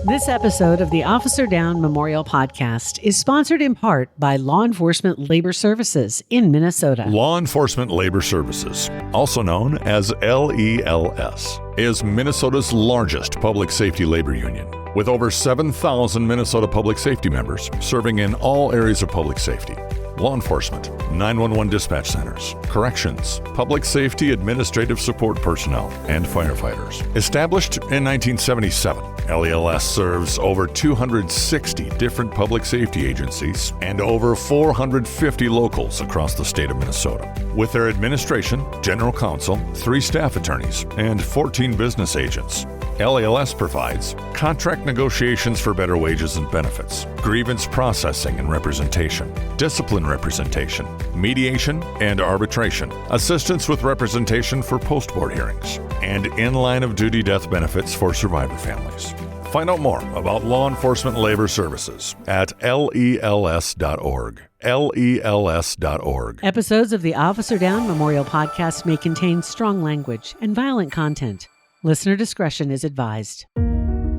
This episode of the Officer Down Memorial Podcast is sponsored in part by Law Enforcement Labor Services in Minnesota. Law Enforcement Labor Services, also known as LELS, is Minnesota's largest public safety labor union, with over 7,000 Minnesota public safety members serving in all areas of public safety. Law enforcement, 911 dispatch centers, corrections, public safety administrative support personnel, and firefighters. Established in 1977, LELS serves over 260 different public safety agencies and over 450 locals across the state of Minnesota. With their administration, general counsel, 3 staff attorneys, and 14 business agents, LELS provides contract negotiations for better wages and benefits, grievance processing and representation, discipline representation, mediation and arbitration, assistance with representation for post-board hearings, and in-line of duty death benefits for survivor families. Find out more about Law Enforcement Labor Services at LELS.org. LELS.org. Episodes of the Officer Down Memorial Podcast may contain strong language and violent content. Listener discretion is advised.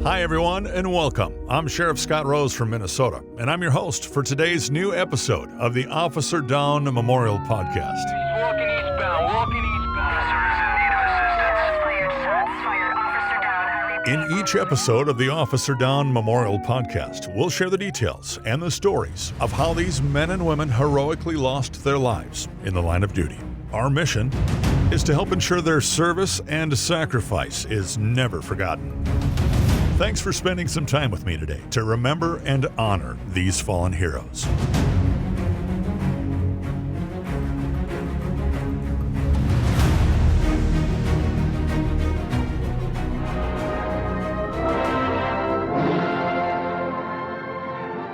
Hi, everyone, and welcome. I'm Sheriff Scott Rose from Minnesota, and I'm your host for today's new episode of the Officer Down Memorial Podcast. Walking eastbound. In each episode of the Officer Down Memorial Podcast, we'll share the details and the stories of how these men and women heroically lost their lives in the line of duty. Our mission is to help ensure their service and sacrifice is never forgotten. Thanks for spending some time with me today to remember and honor these fallen heroes.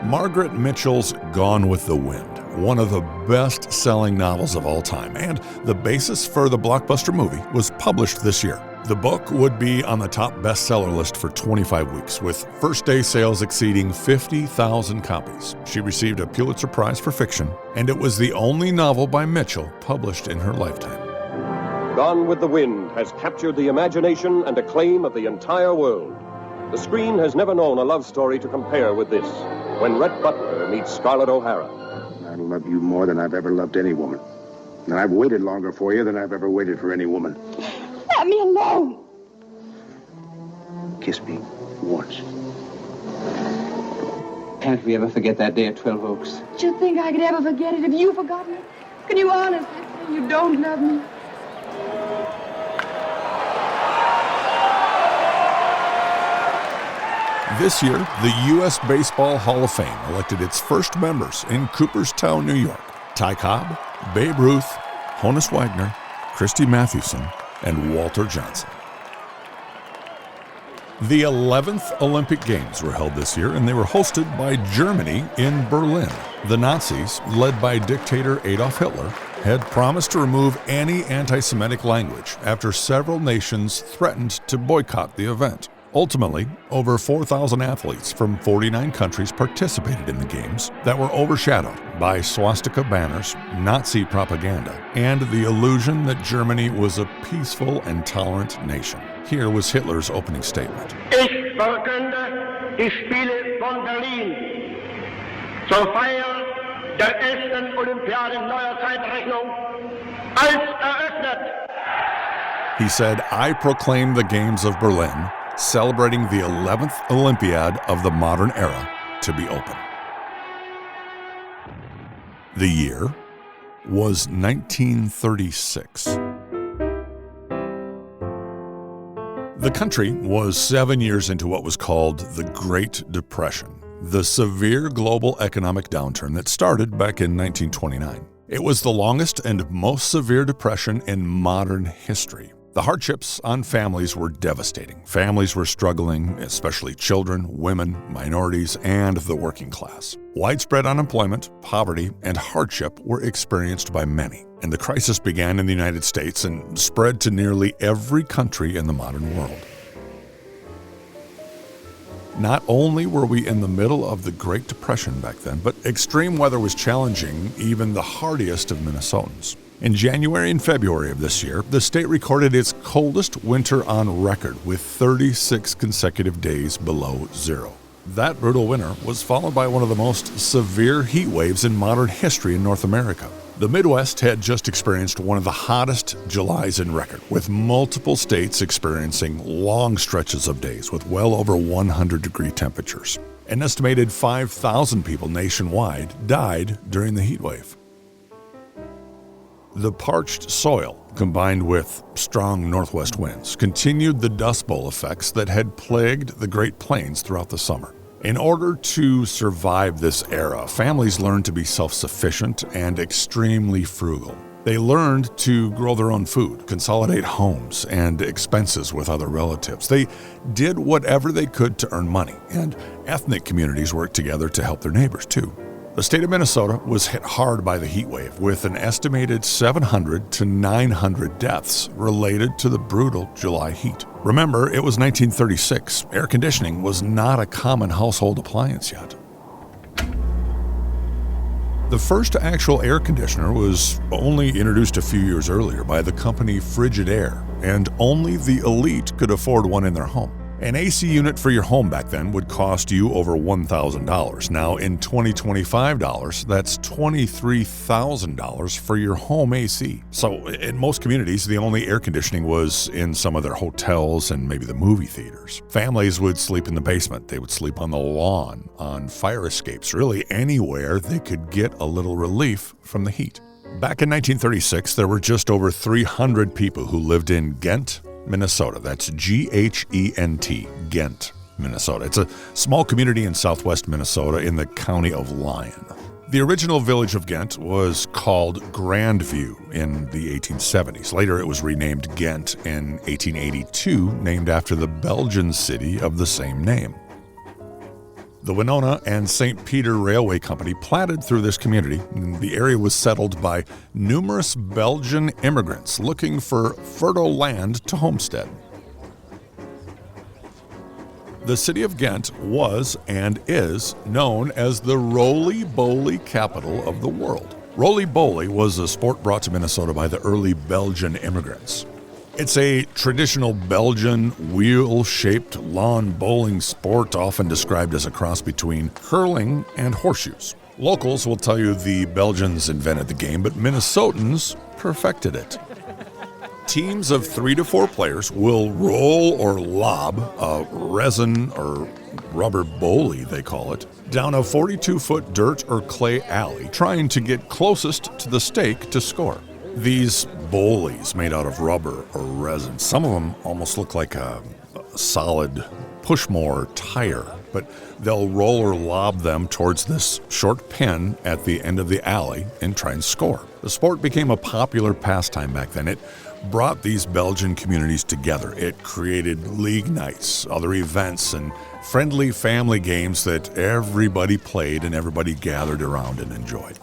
Margaret Mitchell's Gone with the Wind, one of the best-selling novels of all time, and the basis for the blockbuster movie, was published this year. The book would be on the top bestseller list for 25 weeks, with first-day sales exceeding 50,000 copies. She received a Pulitzer Prize for fiction, and it was the only novel by Mitchell published in her lifetime. Gone with the Wind has captured the imagination and acclaim of the entire world. The screen has never known a love story to compare with this. When Rhett Butler meets Scarlett O'Hara. I love you more than I've ever loved any woman. And I've waited longer for you than I've ever waited for any woman. Let me alone. Kiss me once. Can't we ever forget that day at 12 Oaks? Do you think I could ever forget it if you forgot me? Can you honestly say you don't love me? This year, the U.S. Baseball Hall of Fame elected its first members in Cooperstown, New York. Ty Cobb, Babe Ruth, Honus Wagner, Christy Mathewson, and Walter Johnson. The 11th Olympic Games were held this year, and they were hosted by Germany in Berlin. The Nazis, led by dictator Adolf Hitler, had promised to remove any anti-Semitic language after several nations threatened to boycott the event. Ultimately, over 4,000 athletes from 49 countries participated in the Games that were overshadowed by swastika banners, Nazi propaganda, and the illusion that Germany was a peaceful and tolerant nation. Here was Hitler's opening statement. Ich verkünde die Spiele von Berlin zur Feier der 11. Olympiade neuer Zeitrechnung als eröffnet. He said, I proclaim the Games of Berlin, celebrating the 11th Olympiad of the modern era, to be open. The year was 1936. The country was 7 years into what was called the Great Depression, the severe global economic downturn that started back in 1929. It was the longest and most severe depression in modern history. The hardships on families were devastating. Families were struggling, especially children, women, minorities, and the working class. Widespread unemployment, poverty, and hardship were experienced by many. And the crisis began in the United States and spread to nearly every country in the modern world. Not only were we in the middle of the Great Depression back then, but extreme weather was challenging even the hardiest of Minnesotans. In January and February of this year, the state recorded its coldest winter on record with 36 consecutive days below zero. That brutal winter was followed by one of the most severe heat waves in modern history in North America. The Midwest had just experienced one of the hottest Julys in record, with multiple states experiencing long stretches of days with well over 100-degree temperatures. An estimated 5,000 people nationwide died during the heat wave. The parched soil, combined with strong northwest winds, continued the Dust Bowl effects that had plagued the Great Plains throughout the summer. In order to survive this era, families learned to be self-sufficient and extremely frugal. They learned to grow their own food, consolidate homes and expenses with other relatives. They did whatever they could to earn money, and ethnic communities worked together to help their neighbors too. The state of Minnesota was hit hard by the heat wave, with an estimated 700 to 900 deaths related to the brutal July heat. Remember, it was 1936. Air conditioning was not a common household appliance yet. The first actual air conditioner was only introduced a few years earlier by the company Frigidaire, and only the elite could afford one in their home. An AC unit for your home back then would cost you over $1,000. Now, in 2025 dollars, that's $23,000 for your home AC. So, in most communities, the only air conditioning was in some of their hotels and maybe the movie theaters. Families would sleep in the basement. They would sleep on the lawn, on fire escapes, really anywhere they could get a little relief from the heat. Back in 1936, there were just over 300 people who lived in Ghent, Minnesota. That's G-H-E-N-T, Ghent, Minnesota. It's a small community in southwest Minnesota in the county of Lyon. The original village of Ghent was called Grandview in the 1870s. Later, it was renamed Ghent in 1882, named after the Belgian city of the same name. The Winona and St. Peter Railway Company platted through this community. The area was settled by numerous Belgian immigrants looking for fertile land to homestead. The city of Ghent was and is known as the roly-boly capital of the world. Roly-boly was a sport brought to Minnesota by the early Belgian immigrants. It's a traditional Belgian wheel-shaped lawn bowling sport, often described as a cross between curling and horseshoes. Locals will tell you the Belgians invented the game, but Minnesotans perfected it. Teams of 3 to 4 players will roll or lob a resin or rubber bowly, they call it, down a 42-foot dirt or clay alley, trying to get closest to the stake to score. These bowlies made out of rubber or resin, some of them almost look like a solid pushmore tire, but they'll roll or lob them towards this short pin at the end of the alley and try and score. The sport became a popular pastime back then. It brought these Belgian communities together. It created league nights, other events, and friendly family games that everybody played and everybody gathered around and enjoyed.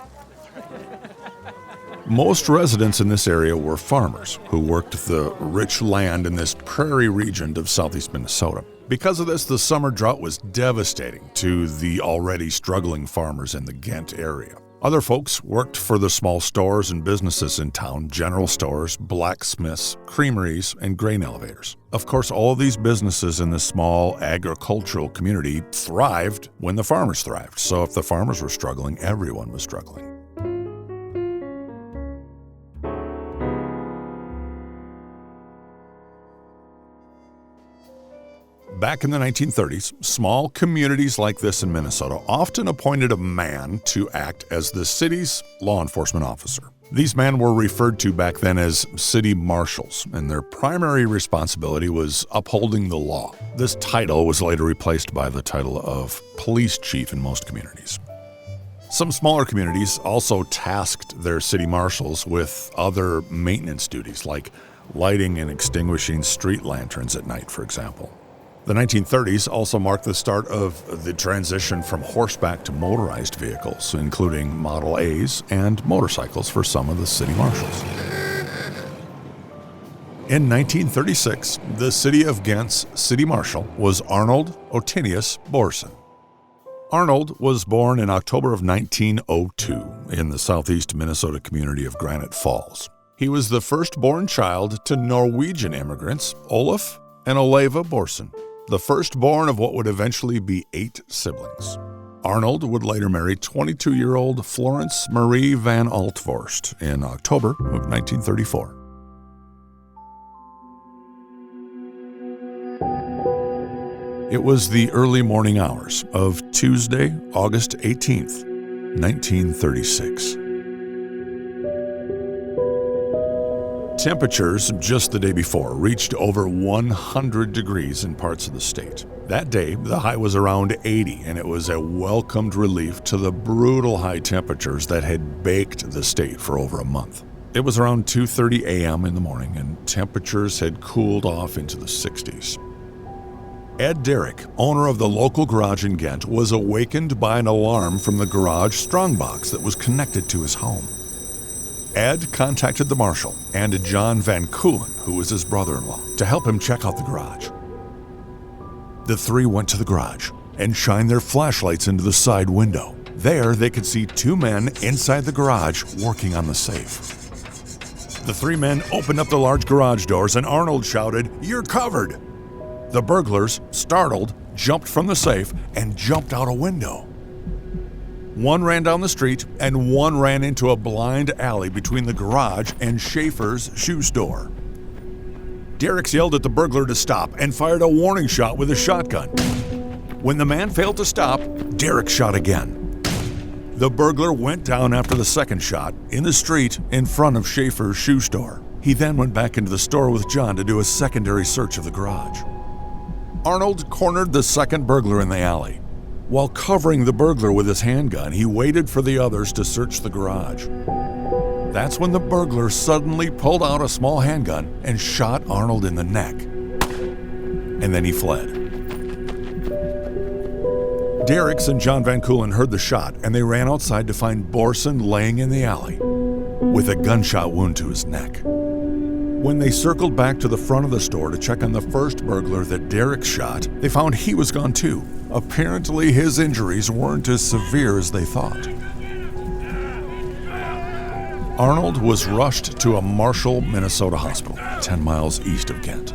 Most residents in this area were farmers who worked the rich land in this prairie region of southeast Minnesota. Because of this, the summer drought was devastating to the already struggling farmers in the Ghent area. Other folks worked for the small stores and businesses in town, general stores, blacksmiths, creameries, and grain elevators. Of course, all of these businesses in this small agricultural community thrived when the farmers thrived. So if the farmers were struggling, everyone was struggling. Back in the 1930s, small communities like this in Minnesota often appointed a man to act as the city's law enforcement officer. These men were referred to back then as city marshals, and their primary responsibility was upholding the law. This title was later replaced by the title of police chief in most communities. Some smaller communities also tasked their city marshals with other maintenance duties, like lighting and extinguishing street lanterns at night, for example. The 1930s also marked the start of the transition from horseback to motorized vehicles, including Model A's and motorcycles for some of the city marshals. In 1936, the city of Ghent's city marshal was Arnold Borson. Arnold was born in October of 1902 in the southeast Minnesota community of Granite Falls. He was the firstborn child to Norwegian immigrants, Olaf and Oleva Borson, the firstborn of what would eventually be 8 siblings. Arnold would later marry 22-year-old Florence Marie van Altvorst in October of 1934. It was the early morning hours of Tuesday, August 18th, 1936. Temperatures just the day before reached over 100 degrees in parts of the state. That day, the high was around 80, and it was a welcomed relief to the brutal high temperatures that had baked the state for over a month. It was around 2:30 a.m. in the morning, and temperatures had cooled off into the 60s. Ed Derrick, owner of the local garage in Ghent, was awakened by an alarm from the garage strongbox that was connected to his home. Ed contacted the marshal and John Van Keulen, who was his brother-in-law, to help him check out the garage. The three went to the garage and shined their flashlights into the side window. There, they could see 2 men inside the garage working on the safe. The 3 men opened up the large garage doors, and Arnold shouted, "You're covered!" The burglars, startled, jumped from the safe and jumped out a window. One ran down the street, and one ran into a blind alley between the garage and Schaefer's shoe store. Derrick yelled at the burglar to stop and fired a warning shot with a shotgun. When the man failed to stop, Derrick shot again. The burglar went down after the second shot in the street in front of Schaefer's shoe store. He then went back into the store with John to do a secondary search of the garage. Arnold cornered the second burglar in the alley. While covering the burglar with his handgun, he waited for the others to search the garage. That's when the burglar suddenly pulled out a small handgun and shot Arnold in the neck. And then he fled. Derricks and John Van Keulen heard the shot, and they ran outside to find Borson laying in the alley with a gunshot wound to his neck. When they circled back to the front of the store to check on the first burglar that Derrick shot, they found he was gone too. Apparently, his injuries weren't as severe as they thought. Arnold was rushed to a Marshall, Minnesota hospital, 10 miles east of Ghent.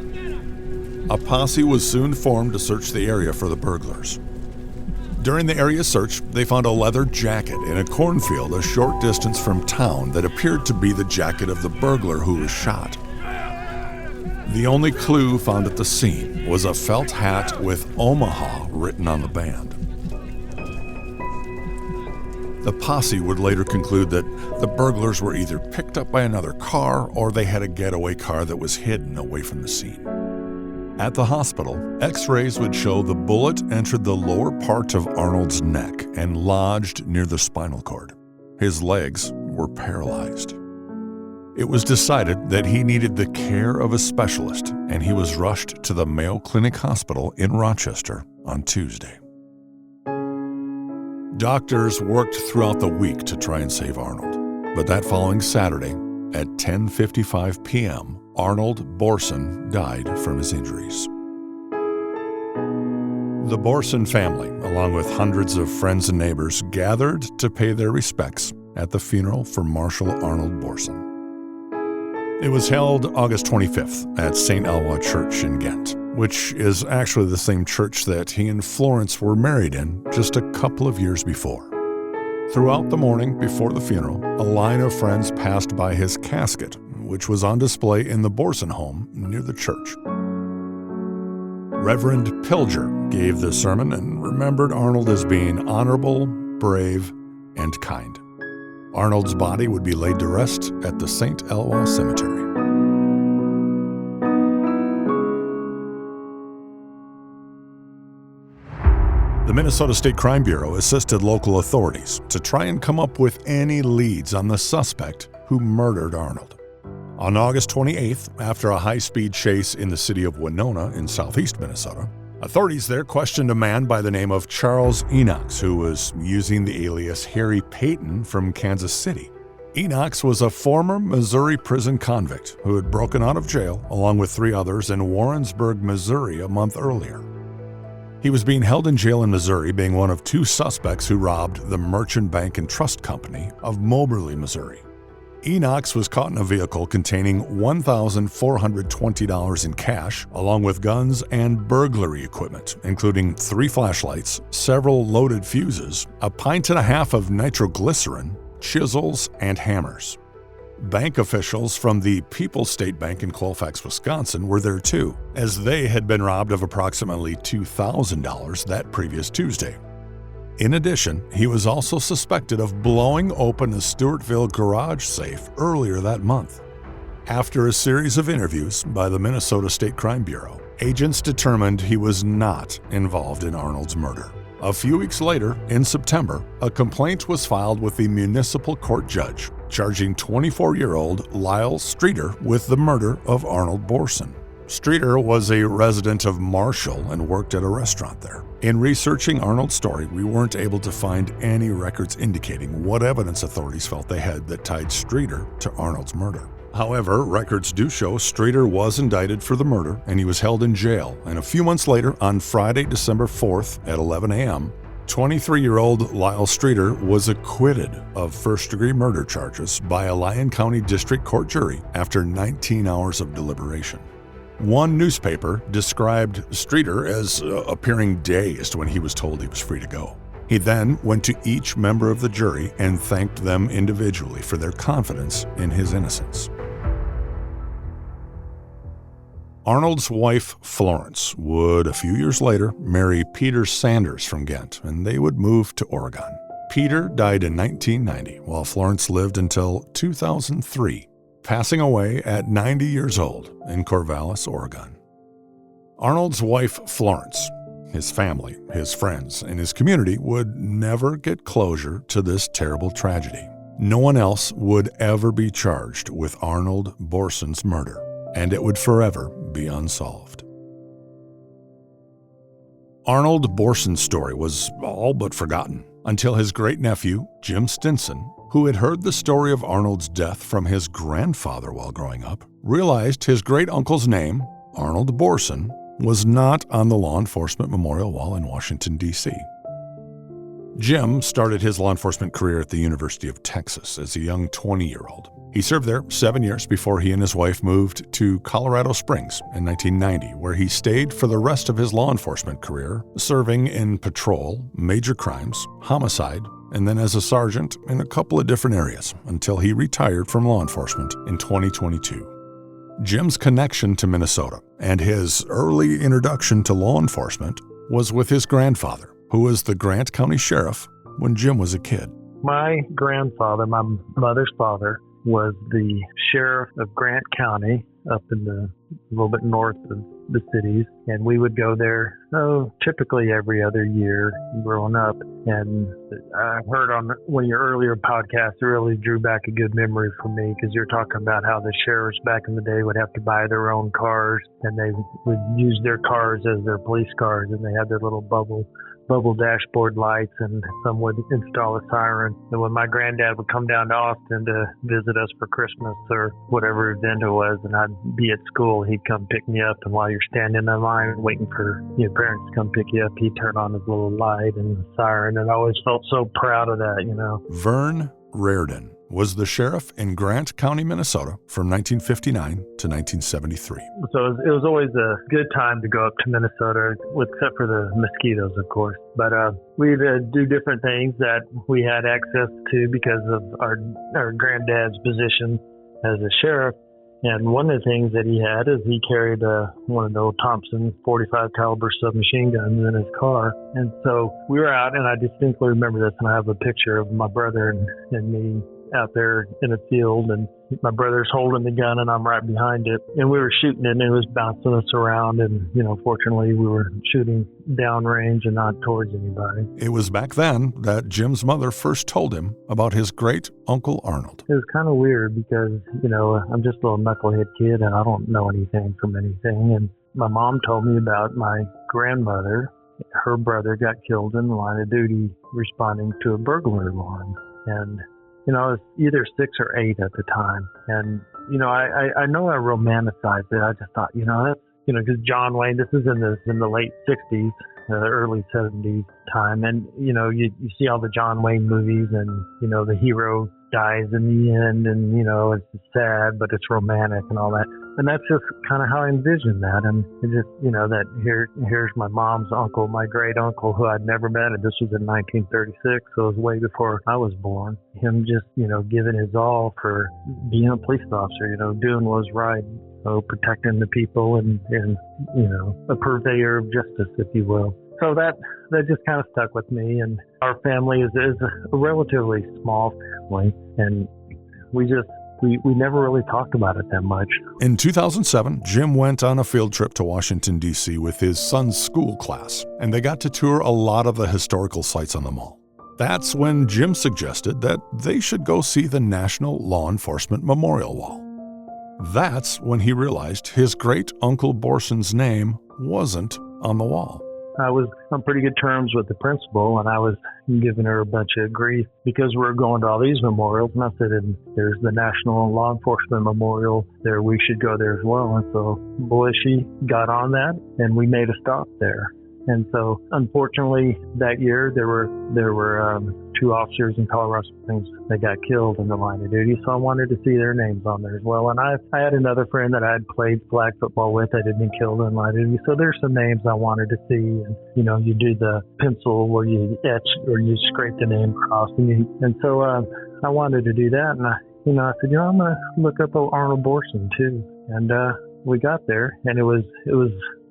A posse was soon formed to search the area for the burglars. During the area search, they found a leather jacket in a cornfield a short distance from town that appeared to be the jacket of the burglar who was shot. The only clue found at the scene was a felt hat with Omaha written on the band. The posse would later conclude that the burglars were either picked up by another car or they had a getaway car that was hidden away from the scene. At the hospital, X-rays would show the bullet entered the lower part of Arnold's neck and lodged near the spinal cord. His legs were paralyzed. It was decided that he needed the care of a specialist, and he was rushed to the Mayo Clinic Hospital in Rochester on Tuesday. Doctors worked throughout the week to try and save Arnold, but that following Saturday at 10:55 p.m., Arnold Borson died from his injuries. The Borson family, along with hundreds of friends and neighbors, gathered to pay their respects at the funeral for Marshal Arnold Borson. It was held August 25th at St. Eloi Church in Ghent, which is actually the same church that he and Florence were married in just a couple of years before. Throughout the morning before the funeral, a line of friends passed by his casket, which was on display in the Borson home near the church. Reverend Pilger gave the sermon and remembered Arnold as being honorable, brave, and kind. Arnold's body would be laid to rest at the St. Eloi Cemetery. The Minnesota State Crime Bureau assisted local authorities to try and come up with any leads on the suspect who murdered Arnold. On August 28th, after a high-speed chase in the city of Winona in southeast Minnesota, authorities there questioned a man by the name of Charles Enochs, who was using the alias Harry Payton from Kansas City. Enochs was a former Missouri prison convict who had broken out of jail along with 3 others in Warrensburg, Missouri a month earlier. He was being held in jail in Missouri, being one of 2 suspects who robbed the Merchant Bank and Trust Company of Moberly, Missouri. Enox was caught in a vehicle containing $1,420 in cash, along with guns and burglary equipment, including 3 flashlights, several loaded fuses, a pint and a half of nitroglycerin, chisels, and hammers. Bank officials from the People's State Bank in Colfax, Wisconsin were there too, as they had been robbed of approximately $2,000 that previous Tuesday. In addition, he was also suspected of blowing open a Stewartville garage safe earlier that month. After a series of interviews by the Minnesota State Crime Bureau, agents determined he was not involved in Arnold's murder. A few weeks later, in September, a complaint was filed with the municipal court judge, charging 24-year-old Lyle Streeter with the murder of Arnold Borson. Streeter was a resident of Marshall and worked at a restaurant there. In researching Arnold's story, we weren't able to find any records indicating what evidence authorities felt they had that tied Streeter to Arnold's murder. However, records do show Streeter was indicted for the murder and he was held in jail. And a few months later, on Friday, December 4th at 11 a.m., 23-year-old Lyle Streeter was acquitted of first-degree murder charges by a Lyon County District Court jury after 19 hours of deliberation. One newspaper described Streeter as appearing dazed when he was told he was free to go. He then went to each member of the jury and thanked them individually for their confidence in his innocence. Arnold's wife, Florence, would a few years later marry Peter Sanders from Ghent, and they would move to Oregon. Peter died in 1990, while Florence lived until 2003. Passing away at 90 years old in Corvallis, Oregon. Arnold's wife, Florence, his family, his friends, and his community would never get closure to this terrible tragedy. No one else would ever be charged with Arnold Borson's murder, and it would forever be unsolved. Arnold Borson's story was all but forgotten until his great-nephew, Jim Stinson, who had heard the story of Arnold's death from his grandfather while growing up, realized his great-uncle's name, Arnold Borson, was not on the law enforcement memorial wall in Washington, D.C. Jim started his law enforcement career at the University of Texas as a young 20-year-old. He served there 7 years before he and his wife moved to Colorado Springs in 1990, where he stayed for the rest of his law enforcement career, serving in patrol, major crimes, homicide, and then as a sergeant in a couple of different areas until he retired from law enforcement in 2022. Jim's connection to Minnesota and his early introduction to law enforcement was with his grandfather, who was the Grant County Sheriff when Jim was a kid. My grandfather, my mother's father, was the sheriff of Grant County up in a little bit north of the cities, and we would go there typically every other year growing up. And I heard on one of your earlier podcasts, it really drew back a good memory for me, because you're talking about how the sheriffs back in the day would have to buy their own cars, and they would use their cars as their police cars, and they had their little bubble dashboard lights, and some would install a siren. And when my granddad would come down to Austin to visit us for Christmas or whatever event it was, and I'd be at school, he'd come pick me up, and while you're standing in line waiting for your parents to come pick you up, he'd turn on his little light and siren, and I always felt so proud of that, you know. Vern Reardon was the sheriff in Grant County, Minnesota from 1959 to 1973. So it was always a good time to go up to Minnesota, except for the mosquitoes, of course. But we'd do different things that we had access to because of our granddad's position as a sheriff. And one of the things that he had is he carried one of the old Thompson 45 caliber submachine guns in his car. And so we were out, and I distinctly remember this, and I have a picture of my brother and me out there in a field, and my brother's holding the gun and I'm right behind it, and we were shooting it, and it was bouncing us around, and fortunately we were shooting downrange and not towards anybody. It was back then that Jim's mother first told him about his great Uncle Arnold. It was kind of weird because I'm just a little knucklehead kid and I don't know anything from anything, and my mom told me about my grandmother. Her brother got killed in the line of duty responding to a burglary alarm, and I was either 6 or 8 at the time. And, I know I romanticized it. I just thought, that's, because John Wayne, this is in the late 60s, early 70s time. And, you see all the John Wayne movies and, the hero dies in the end, and it's sad, but it's romantic and all that. And that's just kind of how I envisioned that. And it just, that here's my mom's uncle, my great uncle, who I'd never met, and this was in 1936, so it was way before I was born. Him just, giving his all for being a police officer, doing what was right, protecting the people, and a purveyor of justice, if you will. So that just kind of stuck with me. And our family is a relatively small family, and we never really talked about it that much. In 2007, Jim went on a field trip to Washington, D.C. with his son's school class, and they got to tour a lot of the historical sites on the mall. That's when Jim suggested that they should go see the National Law Enforcement Memorial Wall. That's when he realized his great-uncle Borson's name wasn't on the wall. I was on pretty good terms with the principal, and I was giving her a bunch of grief because we were going to all these memorials. And I said, there's the National Law Enforcement Memorial there. We should go there as well. And so, boy, she got on that, and we made a stop there. And so, unfortunately, that year there were 2 officers in Colorado Springs that got killed in the line of duty. So I wanted to see their names on there as well. And I had another friend that I had played flag football with that had been killed in line of duty. So there's some names I wanted to see. And you do the pencil where you etch or you scrape the name across, and so I wanted to do that. And I said, I'm gonna look up Arnold Borson too. And we got there, and it was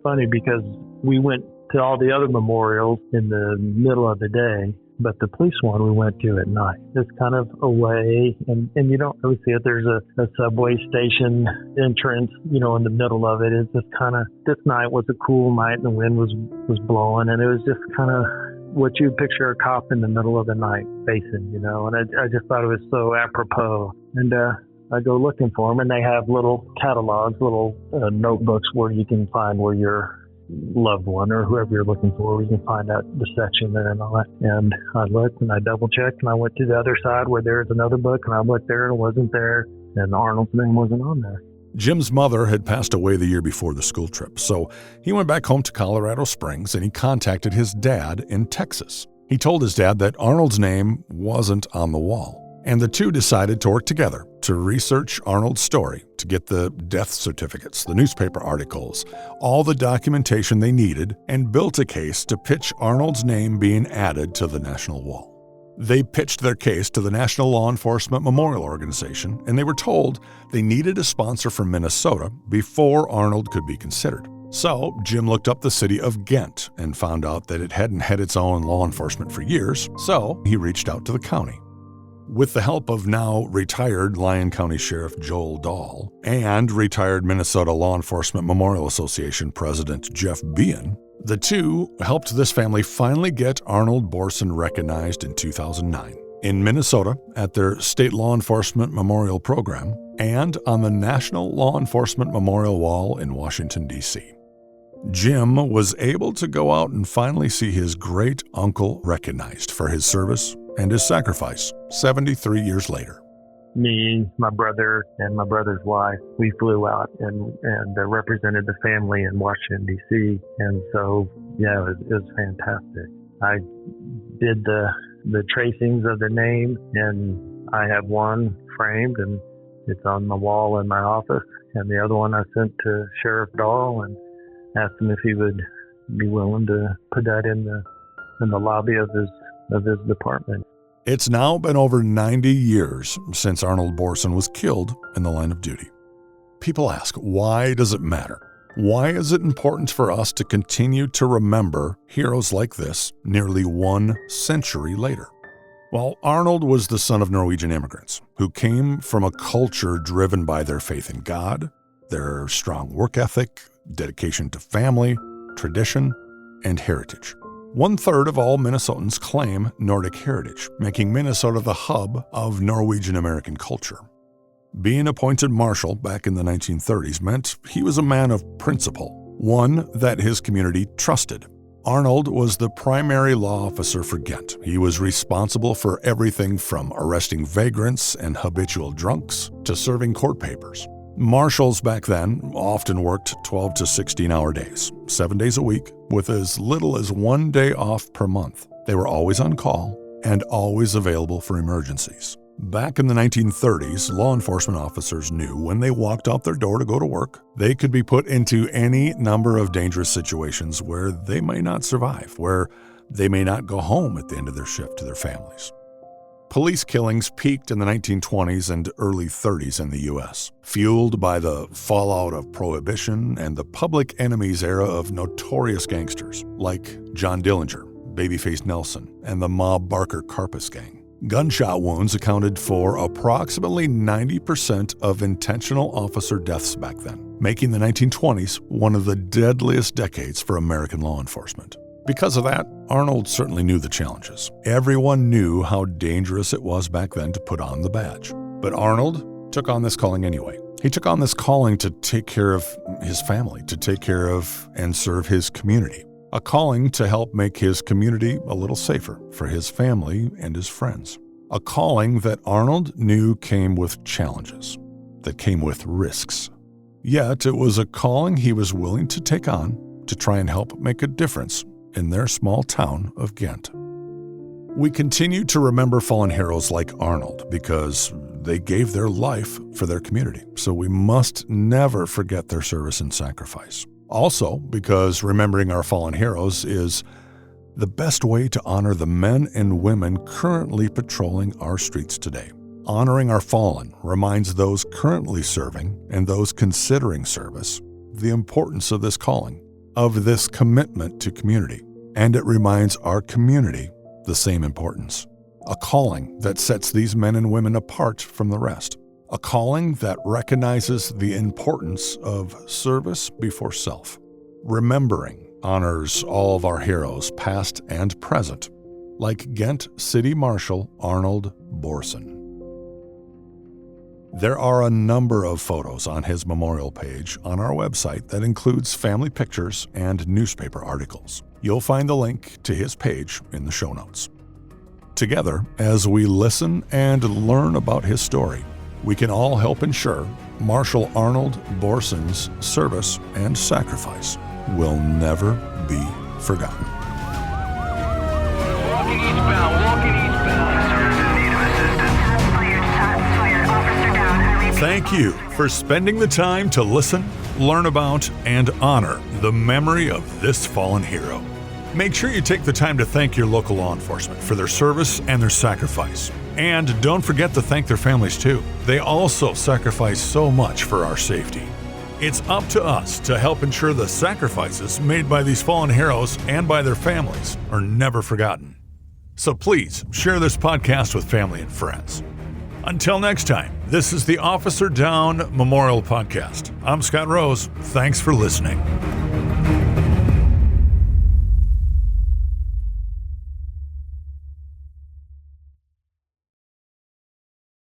funny because we went to all the other memorials in the middle of the day, but the police one we went to at night. It's kind of away, and you don't really see it. There's a subway station entrance, in the middle of it. It's just kind of, this night was a cool night, and the wind was blowing, and it was just kind of what you'd picture a cop in the middle of the night facing, and I just thought it was so apropos. And I go looking for them, and they have little catalogs, little notebooks where you can find where your loved one or whoever you're looking for, you can find out the section there and all that. And I looked and I double checked, and I went to the other side where there's another book, and I looked there and it wasn't there, and Arnold's name wasn't on there. Jim's mother had passed away the year before the school trip, so he went back home to Colorado Springs and he contacted his dad in Texas. He told his dad that Arnold's name wasn't on the wall, and the two decided to work together to research Arnold's story, to get the death certificates, the newspaper articles, all the documentation they needed, and built a case to pitch Arnold's name being added to the National Wall. They pitched their case to the National Law Enforcement Memorial Organization, and they were told they needed a sponsor from Minnesota before Arnold could be considered. So Jim looked up the city of Ghent and found out that it hadn't had its own law enforcement for years, so he reached out to the county. With the help of now retired Lyon County Sheriff Joel Dahl and retired Minnesota Law Enforcement Memorial Association President Jeff Behan, the two helped this family finally get Arnold Borson recognized in 2009 in Minnesota at their State Law Enforcement Memorial Program and on the National Law Enforcement Memorial Wall in Washington, D.C. Jim was able to go out and finally see his great uncle recognized for his service and his sacrifice 73 years later. Me, my brother, and my brother's wife, we flew out and represented the family in Washington, D.C. And so, yeah, it was fantastic. I did the tracings of the name, and I have one framed, and it's on the wall in my office. And the other one I sent to Sheriff Dahl and asked him if he would be willing to put that in the lobby of his department. It's now been over 90 years since Arnold Borson was killed in the line of duty. People ask, why does it matter? Why is it important for us to continue to remember heroes like this nearly 1 century later? Well, Arnold was the son of Norwegian immigrants who came from a culture driven by their faith in God, their strong work ethic, dedication to family, tradition, and heritage. 1/3 of all Minnesotans claim Nordic heritage, making Minnesota the hub of Norwegian American culture. Being appointed marshal back in the 1930s meant he was a man of principle, one that his community trusted. Arnold was the primary law officer for Ghent. He was responsible for everything from arresting vagrants and habitual drunks to serving court papers. Marshals back then often worked 12 to 16-hour days, 7 days a week, with as little as 1 day off per month. They were always on call and always available for emergencies. Back in the 1930s, law enforcement officers knew when they walked out their door to go to work, they could be put into any number of dangerous situations where they may not survive, where they may not go home at the end of their shift to their families. Police killings peaked in the 1920s and early 30s in the U.S., fueled by the fallout of Prohibition and the public enemies era of notorious gangsters like John Dillinger, Babyface Nelson, and the mob Barker Karpus gang. Gunshot wounds accounted for approximately 90% of intentional officer deaths back then, making the 1920s one of the deadliest decades for American law enforcement. Because of that, Arnold certainly knew the challenges. Everyone knew how dangerous it was back then to put on the badge. But Arnold took on this calling anyway. He took on this calling to take care of his family, to take care of and serve his community. A calling to help make his community a little safer for his family and his friends. A calling that Arnold knew came with challenges, that came with risks. Yet it was a calling he was willing to take on to try and help make a difference in their small town of Ghent. We continue to remember fallen heroes like Arnold because they gave their life for their community, so we must never forget their service and sacrifice. Also, because remembering our fallen heroes is the best way to honor the men and women currently patrolling our streets today. Honoring our fallen reminds those currently serving and those considering service the importance of this calling, of this commitment to community, and it reminds our community the same importance. A calling that sets these men and women apart from the rest. A calling that recognizes the importance of service before self. Remembering honors all of our heroes, past and present, like Ghent City Marshal Arnold Borson. There are a number of photos on his memorial page on our website that includes family pictures and newspaper articles. You'll find the link to his page in the show notes. Together, as we listen and learn about his story, we can all help ensure Marshal Arnold Borson's service and sacrifice will never be forgotten. Walking eastbound. Thank you for spending the time to listen, learn about, and honor the memory of this fallen hero. Make sure you take the time to thank your local law enforcement for their service and their sacrifice. And don't forget to thank their families too. They also sacrifice so much for our safety. It's up to us to help ensure the sacrifices made by these fallen heroes and by their families are never forgotten. So please share this podcast with family and friends. Until next time, this is the Officer Down Memorial Podcast. I'm Scott Rose. Thanks for listening.